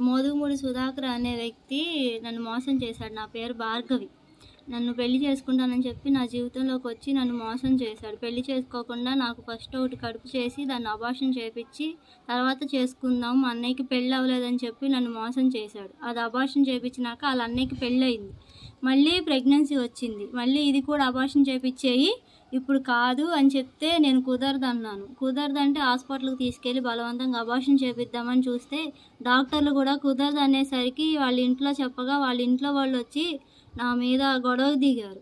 మోదుగుమూడి సుధాకర్ అనే వ్యక్తి నన్ను మోసం చేశాడు. నా పేరు భార్గవి. నన్ను పెళ్లి చేసుకుంటానని చెప్పి నా జీవితంలోకి వచ్చి నన్ను మోసం చేశాడు. పెళ్లి చేసుకోకుండా నాకు ఫస్ట్ ఒకటి కడుపు చేసి దాన్ని అబార్షన్ చేపించి తర్వాత చేసుకుందాం, మా అన్నయ్యకి పెళ్ళి అవ్వలేదని చెప్పి నన్ను మోసం చేశాడు. అది అబార్షన్ చేపించినాక వాళ్ళ అన్నయ్యకి పెళ్ళి అయింది. మళ్ళీ ప్రెగ్నెన్సీ వచ్చింది. మళ్ళీ ఇది కూడా అబార్షన్ చేపించేయి, ఇప్పుడు కాదు అని చెప్తే నేను కుదరదన్నాను. కుదరదంటే హాస్పిటల్కి తీసుకెళ్ళి బలవంతంగా అబార్షన్ చేపిద్దామని చూస్తే డాక్టర్లు కూడా కుదరదు అనేసరికి వాళ్ళ ఇంట్లో చెప్పగా వాళ్ళ ఇంట్లో వాళ్ళు వచ్చి నా మీద గొడవకు దిగారు.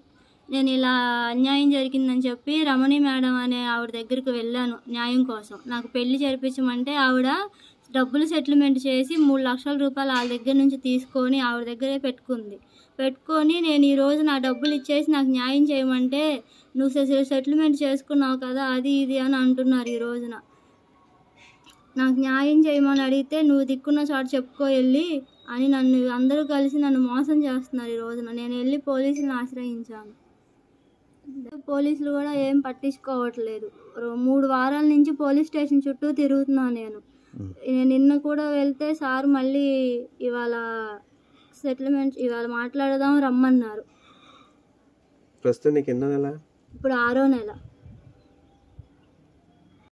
నేను ఇలా అన్యాయం జరిగిందని చెప్పి రమణి మేడం అనే ఆవిడ దగ్గరికి వెళ్ళాను న్యాయం కోసం. నాకు పెళ్లి జరిపించమంటే ఆవిడ డబ్బులు సెటిల్మెంట్ చేసి 3 లక్షల రూపాయలు వాళ్ళ దగ్గర నుంచి తీసుకొని ఆవిడ దగ్గరే పెట్టుకొని నేను ఈరోజు నా డబ్బులు ఇచ్చేసి నాకు న్యాయం చేయమంటే నువ్వు సెటిల్మెంట్ చేసుకున్నావు కదా అది ఇది అని అంటున్నారు. ఈ రోజున నాకు న్యాయం చేయమని అడిగితే నువ్వు దిక్కున్న చోట చెప్పుకో వెళ్ళి అని నన్ను అందరూ కలిసి నన్ను మోసం చేస్తున్నారు. ఈ రోజున నేను వెళ్ళి పోలీసులను ఆశ్రయించాను. పోలీసులు కూడా ఏం పట్టించుకోవట్లేదు. 3 వారాల నుంచి పోలీస్ స్టేషన్ చుట్టూ తిరుగుతున్నాను నేను నిన్న కూడా వెళ్తే సార్ మళ్ళీ ఇవాళ సెటిల్మెంట్ ఇవాళ మాట్లాడదాం రమ్మన్నారు. ప్రస్తుతం నీకు ఎన్నో నెల? ఇప్పుడు 6వ నెల.